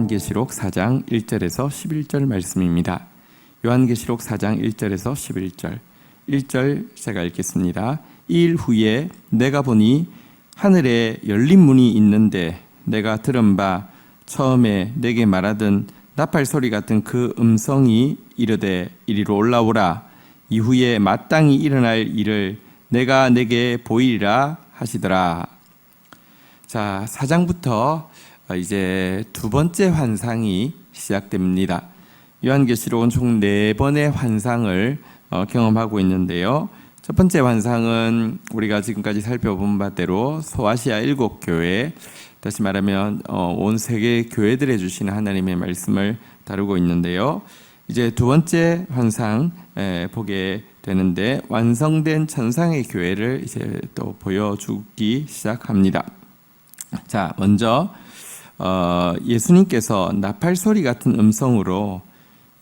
요한계시록 4장 1절에서 11절 말씀입니다. 요한계시록 4장 1절에서 11절 1절 제가 읽겠습니다. 이 일 후에 내가 보니 하늘에 열린 문이 있는데 내가 들은 바 처음에 내게 말하던 나팔 소리 같은 그 음성이 이르되 이리로 올라오라. 이후에 마땅히 일어날 일을 내가 내게 보이리라 하시더라. 자, 4장부터 이제 두 번째 환상이 시작됩니다. 요한계시록은 총 4번의 환상을 경험하고 있는데요. 첫 번째 환상은 우리가 지금까지 살펴본 바대로 소아시아 7교회, 다시 말하면 온 세계 교회들에 주시는 하나님의 말씀을 다루고 있는데요. 이제 두 번째 환상 보게 되는데 완성된 천상의 교회를 이제 또 보여주기 시작합니다. 자, 먼저 예수님께서 나팔 소리 같은 음성으로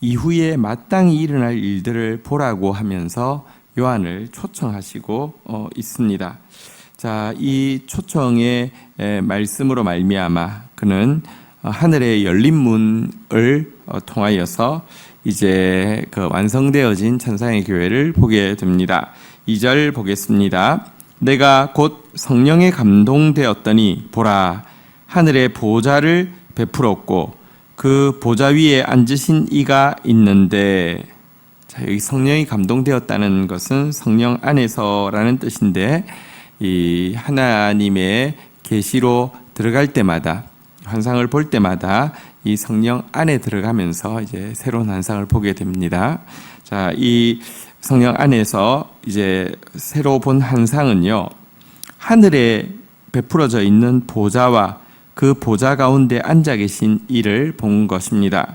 이후에 마땅히 일어날 일들을 보라고 하면서 요한을 초청하시고 있습니다. 자, 이 초청의 말씀으로 말미암아 그는 하늘의 열린 문을 통하여서 이제 그 완성되어진 천상의 교회를 보게 됩니다. 2절 보겠습니다. 내가 곧 성령에 감동되었더니 보라, 하늘의 보좌를 베풀었고 그 보좌 위에 앉으신 이가 있는데, 자, 여기 성령이 감동되었다는 것은 성령 안에서라는 뜻인데, 이 하나님의 계시로 들어갈 때마다, 환상을 볼 때마다 이 성령 안에 들어가면서 이제 새로운 환상을 보게 됩니다. 자, 이 성령 안에서 이제 새로 본 환상은요, 하늘에 베풀어져 있는 보좌와 그 보좌 가운데 앉아 계신 이를 본 것입니다.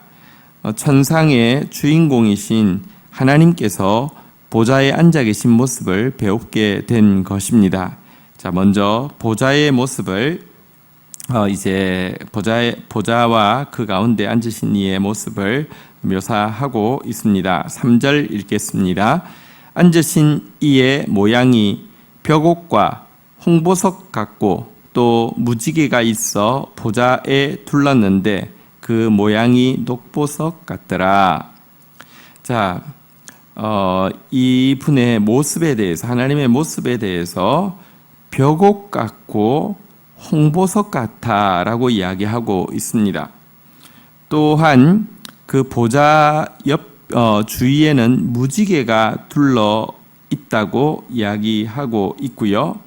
천상의 주인공이신 하나님께서 보좌에 앉아 계신 모습을 배우게 된 것입니다. 자, 먼저 보좌의 모습을 이제 보좌와 그 가운데 앉으신 이의 모습을 묘사하고 있습니다. 3절 읽겠습니다. 앉으신 이의 모양이 벽옥과 홍보석 같고 또 무지개가 있어 보좌에 둘렀는데 그 모양이 녹보석 같더라. 자, 이 분의 모습에 대해서, 하나님의 모습에 대해서 벽옥 같고 홍보석 같아라고 이야기하고 있습니다. 또한 그 보좌 옆 주위에는 무지개가 둘러 있다고 이야기하고 있고요.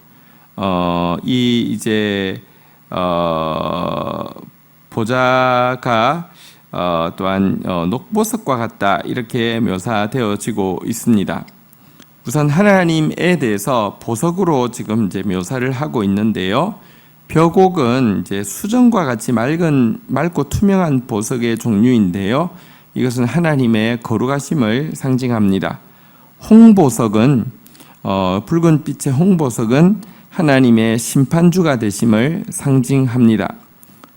보좌가 또한 녹보석과 같다 이렇게 묘사되어지고 있습니다. 우선 하나님에 대해서 보석으로 지금 이제 묘사를 하고 있는데요. 벽옥은 이제 수정과 같이 맑고 투명한 보석의 종류인데요. 이것은 하나님의 거룩하심을 상징합니다. 홍보석은 붉은 빛의 홍보석은 하나님의 심판주가 되심을 상징합니다.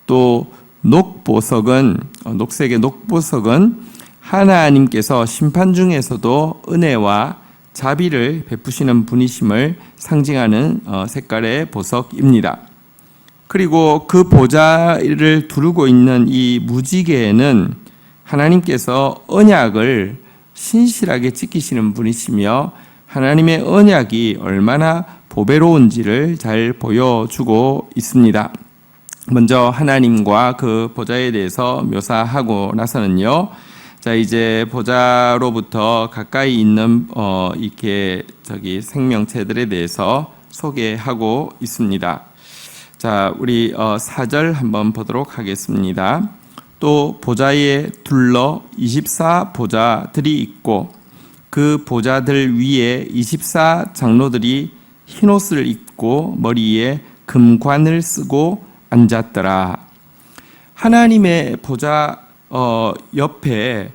또 녹보석은 녹색의 녹보석은 하나님께서 심판 중에서도 은혜와 자비를 베푸시는 분이심을 상징하는 색깔의 보석입니다. 그리고 그 보좌를 두르고 있는 이 무지개에는 하나님께서 언약을 신실하게 지키시는 분이시며 하나님의 언약이 얼마나 보배로운지를 잘 보여주고 있습니다. 먼저 하나님과 그 보좌에 대해서 묘사하고 나서는요. 자, 이제 보좌로부터 가까이 있는 이렇게 생명체들에 대해서 소개하고 있습니다. 자, 우리 4절 한번 보도록 하겠습니다. 또 보좌에 둘러 24보좌들이 있고 그 보좌들 위에 24장로들이 흰옷을 입고 머리에 금관을 쓰고 앉았더라. 하나님의 보좌 옆에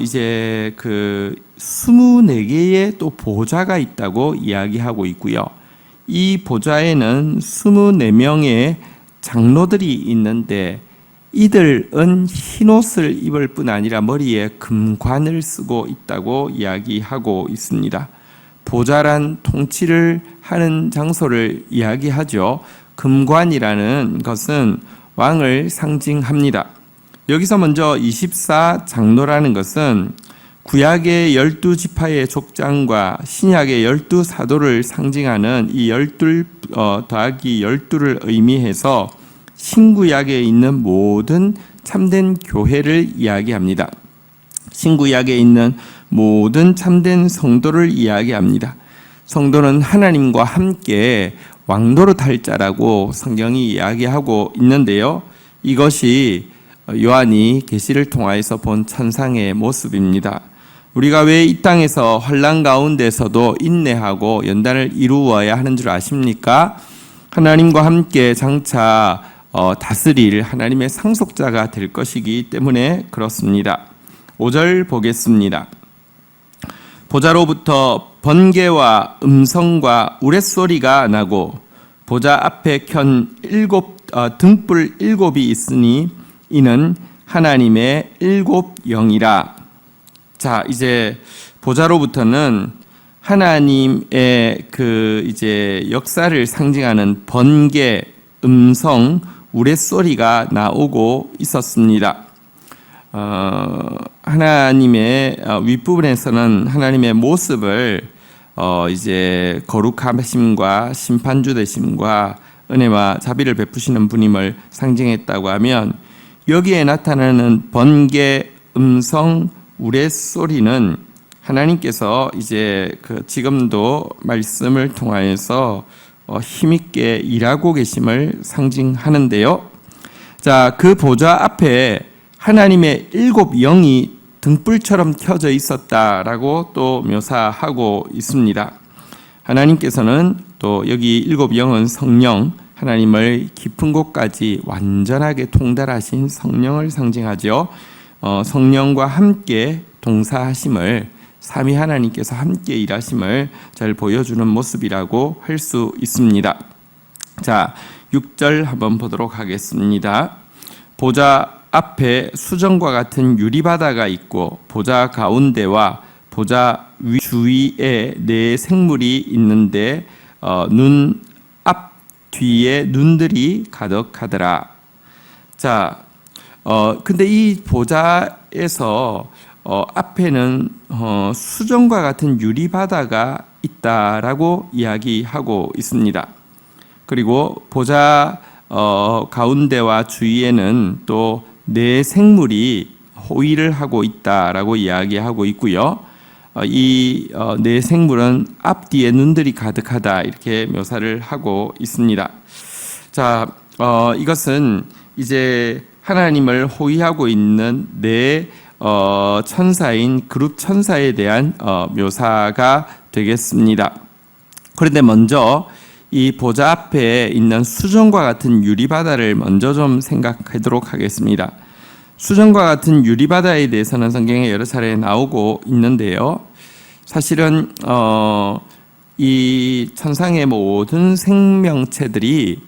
이제 그 24개의 또 보좌가 있다고 이야기하고 있고요. 이 보좌에는 24명의 장로들이 있는데 이들은 흰옷을 입을 뿐 아니라 머리에 금관을 쓰고 있다고 이야기하고 있습니다. 보좌란 통치를 하는 장소를 이야기하죠. 금관이라는 것은 왕을 상징합니다. 여기서 먼저 24장로라는 것은 구약의 12지파의 족장과 신약의 12사도를 상징하는 이 12 더하기 12를 의미해서 신구약에 있는 모든 참된 교회를 이야기합니다. 신구약에 있는 모든 참된 성도를 이야기합니다. 성도는 하나님과 함께 왕노릇할 자라고 성경이 이야기하고 있는데요. 이것이 요한이 계시를 통하여서 본 천상의 모습입니다. 우리가 왜 이 땅에서 환난 가운데서도 인내하고 연단을 이루어야 하는 줄 아십니까? 하나님과 함께 장차 다스릴 하나님의 상속자가 될 것이기 때문에 그렇습니다. 5절 보겠습니다. 보좌로부터 번개와 음성과 우레소리가 나고 보좌 앞에 켠 등불 7이 있으니 이는 하나님의 7영이라. 자, 이제 보좌로부터는 하나님의 이제 역사를 상징하는 번개, 음성, 우레소리가 나오고 있었습니다. 하나님의 윗부분에서는 하나님의 모습을 이제 거룩하심과 심판주 되심과 은혜와 자비를 베푸시는 분임을 상징했다고 하면, 여기에 나타나는 번개, 음성, 우레소리는 하나님께서 이제 지금도 말씀을 통하여서 힘있게 일하고 계심을 상징하는데요. 자, 그 보좌 앞에 하나님의 7영이 등불처럼 켜져 있었다라고 또 묘사하고 있습니다. 하나님께서는 또 여기 7영은 성령, 하나님을 깊은 곳까지 완전하게 통달하신 성령을 상징하죠. 성령과 함께 동사하심을, 삼위 하나님께서 함께 일하심을 잘 보여주는 모습이라고 할 수 있습니다. 자, 6절 한번 보도록 하겠습니다. 보좌 앞에 수정과 같은 유리바다가 있고 보좌 가운데와 보좌 위 주위에 네 생물이 있는데 눈 앞 뒤에 눈들이 가득하더라. 자, 근데 이 보좌에서 앞에는 수정과 같은 유리바다가 있다라고 이야기하고 있습니다. 그리고 보좌 가운데와 주위에는 또 네 생물이 호위를 하고 있다라고 이야기하고 있고요. 이 네 생물은 앞뒤에 눈들이 가득하다, 이렇게 묘사를 하고 있습니다. 자, 이것은 이제 하나님을 호위하고 있는 네 천사인 그룹 천사에 대한 묘사가 되겠습니다. 그런데 먼저 이 보좌 앞에 있는 수정과 같은 유리바다를 먼저 좀 생각하도록 하겠습니다. 수정과 같은 유리바다에 대해서는 성경에 여러 차례 나오고 있는데요. 사실은 이 천상의 모든 생명체들이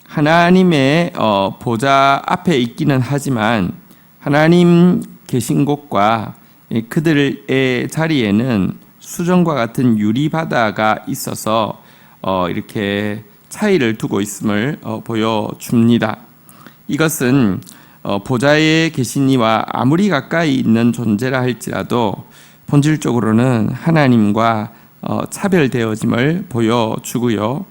하나님의 보좌 앞에 있기는 하지만 하나님 계신 곳과 그들의 자리에는 수정과 같은 유리바다가 있어서 이렇게 차이를 두고 있음을 보여줍니다. 이것은 보좌에 계신 이와 아무리 가까이 있는 존재라 할지라도 본질적으로는 하나님과 차별되어짐을 보여주고요.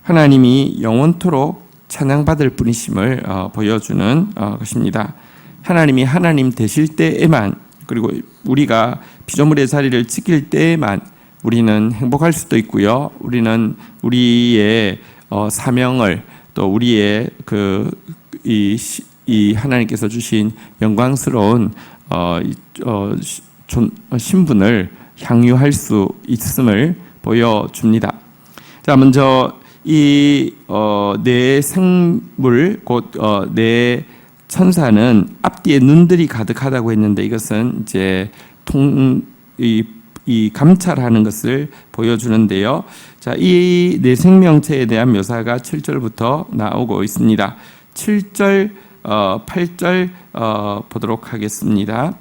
하나님이 영원토록 찬양받을 분이심을 보여주는 것입니다. 하나님이 하나님 되실 때에만, 그리고 우리가 피조물의 자리를 지킬 때에만 우리는 행복할 수도 있고요. 우리는 우리의 사명을, 또 우리의 이 하나님께서 주신 영광스러운 신분을 향유할 수 있음을 보여줍니다. 자, 먼저 이 네 생물, 곧 네 천사는 앞뒤에 눈들이 가득하다고 했는데, 이것은 이제 이 감찰하는 것을 보여주는데요. 자, 이 네 생명체에 대한 묘사가 7절부터 나오고 있습니다. 7절, 8절 보도록 하겠습니다.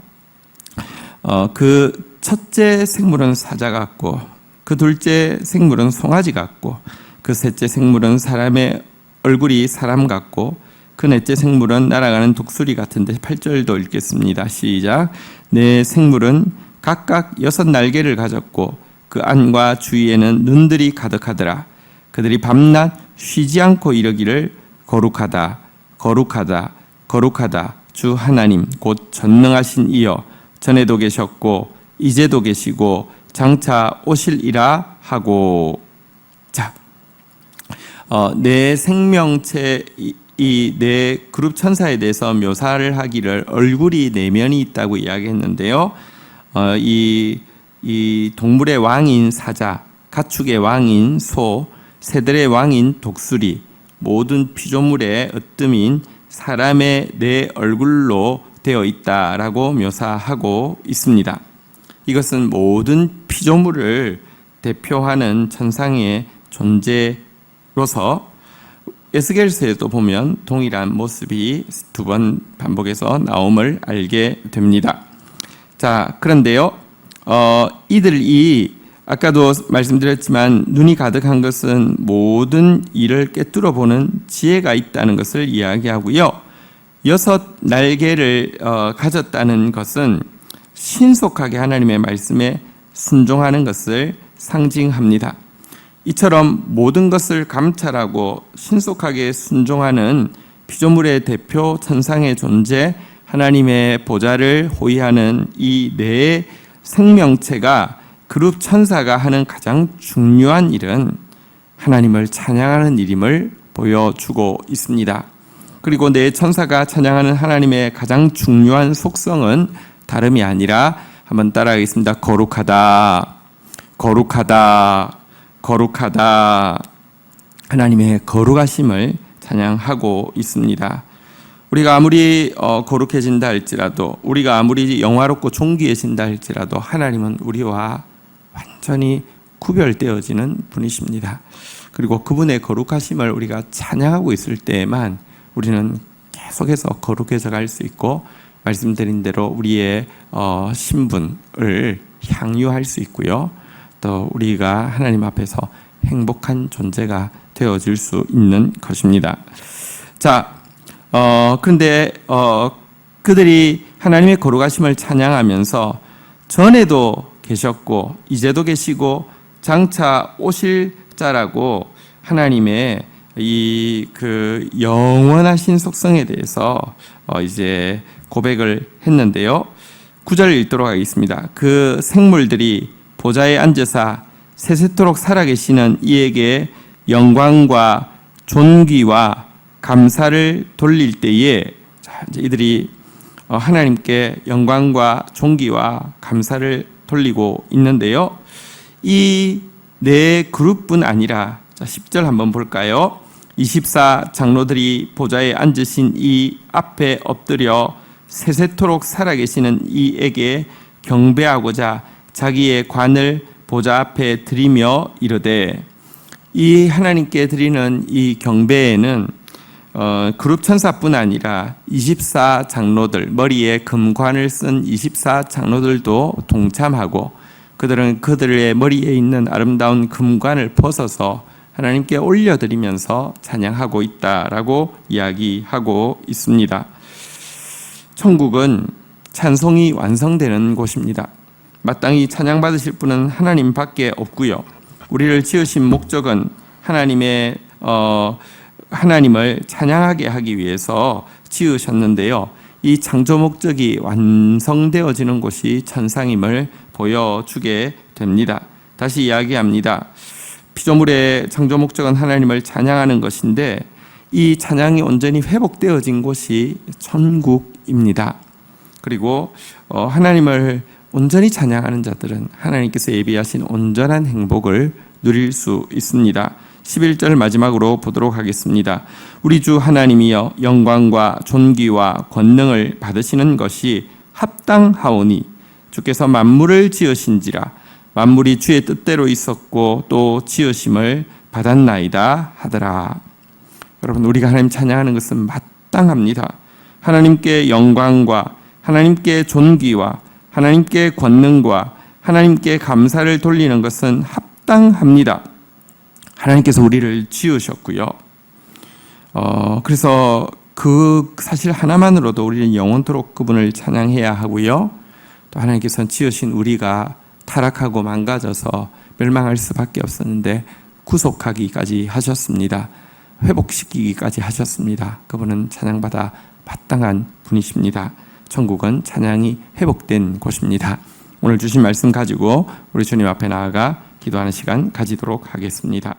그 첫째 생물은 사자 같고, 그 둘째 생물은 송아지 같고, 그 셋째 생물은 사람의 얼굴이 사람 같고, 그 넷째 생물은 날아가는 독수리 같은데 8절도 읽겠습니다. 시작. 네 생물은 각각 6날개를 가졌고 그 안과 주위에는 눈들이 가득하더라. 그들이 밤낮 쉬지 않고 이르기를 거룩하다 거룩하다 거룩하다 주 하나님 곧 전능하신 이여 전에도 계셨고 이제도 계시고 장차 오실이라 하고. 자, 내 생명체 이 네 그룹 천사에 대해서 묘사를 하기를 얼굴이 내면이 있다고 이야기했는데요. 이 동물의 왕인 사자, 가축의 왕인 소, 새들의 왕인 독수리, 모든 피조물의 으뜸인 사람의 네 얼굴로 되어 있다라고 묘사하고 있습니다. 이것은 모든 피조물을 대표하는 천상의 존재로서 에스겔서에도 보면 동일한 모습이 2번 반복해서 나옴을 알게 됩니다. 자, 그런데요, 이들이 아까도 말씀드렸지만 눈이 가득한 것은 모든 일을 꿰뚫어 보는 지혜가 있다는 것을 이야기하고요. 6날개를 가졌다는 것은 신속하게 하나님의 말씀에 순종하는 것을 상징합니다. 이처럼 모든 것을 감찰하고 신속하게 순종하는 피조물의 대표 천상의 존재 하나님의 보좌를 호위하는 이 네 생명체가 그룹 천사가 하는 가장 중요한 일은 하나님을 찬양하는 일임을 보여주고 있습니다. 그리고 네 천사가 찬양하는 하나님의 가장 중요한 속성은 다름이 아니라 한번 따라하겠습니다. 거룩하다 거룩하다 거룩하다. 하나님의 거룩하심을 찬양하고 있습니다. 우리가 아무리 거룩해진다 할지라도, 우리가 아무리 영화롭고 존귀해진다 할지라도 하나님은 우리와 완전히 구별되어지는 분이십니다. 그리고 그분의 거룩하심을 우리가 찬양하고 있을 때에만 우리는 계속해서 거룩해져 갈 수 있고, 말씀드린 대로 우리의 신분을 향유할 수 있고요, 또 우리가 하나님 앞에서 행복한 존재가 되어질 수 있는 것입니다. 자, 그런데 그들이 하나님의 거룩하심을 찬양하면서 전에도 계셨고 이제도 계시고 장차 오실 자라고 하나님의 이 그 영원하신 속성에 대해서 이제 고백을 했는데요. 9절 읽도록 하겠습니다. 그 생물들이 보좌에 앉으사 세세토록 살아계시는 이에게 영광과 존귀와 감사를 돌릴 때에, 자, 이제 이들이 하나님께 영광과 존귀와 감사를 돌리고 있는데요. 이 네 그룹뿐 아니라, 자, 10절 한번 볼까요? 24 장로들이 보좌에 앉으신 이 앞에 엎드려 세세토록 살아계시는 이에게 경배하고자 자기의 관을 보좌 앞에 드리며 이르되, 이 하나님께 드리는 이 경배에는 그룹 천사뿐 아니라 24 장로들, 머리에 금관을 쓴 24 장로들도 동참하고, 그들은 그들의 머리에 있는 아름다운 금관을 벗어서 하나님께 올려드리면서 찬양하고 있다라고 이야기하고 있습니다. 천국은 찬송이 완성되는 곳입니다. 마땅히 찬양받으실 분은 하나님밖에 없고요. 우리를 지으신 목적은 하나님을 찬양하게 하기 위해서 지으셨는데요. 이 창조 목적이 완성되어지는 곳이 천상임을 보여주게 됩니다. 다시 이야기합니다. 피조물의 창조 목적은 하나님을 찬양하는 것인데, 이 찬양이 온전히 회복되어진 곳이 천국입니다. 그리고 하나님을 온전히 찬양하는 자들은 하나님께서 예비하신 온전한 행복을 누릴 수 있습니다. 11절 마지막으로 보도록 하겠습니다. 우리 주 하나님이여, 영광과 존귀와 권능을 받으시는 것이 합당하오니 주께서 만물을 지으신지라 만물이 주의 뜻대로 있었고 또 지으심을 받았나이다 하더라. 여러분, 우리가 하나님 찬양하는 것은 마땅합니다. 하나님께 영광과 하나님께 존귀와 하나님께 권능과 하나님께 감사를 돌리는 것은 합당합니다. 하나님께서 우리를 지으셨고요. 그래서 그 사실 하나만으로도 우리는 영원토록 그분을 찬양해야 하고요. 또 하나님께서는 지으신 우리가 타락하고 망가져서 멸망할 수밖에 없었는데 구속하기까지 하셨습니다. 회복시키기까지 하셨습니다. 그분은 찬양받아 마땅한 분이십니다. 천국은 찬양이 회복된 곳입니다. 오늘 주신 말씀 가지고 우리 주님 앞에 나아가 기도하는 시간 가지도록 하겠습니다.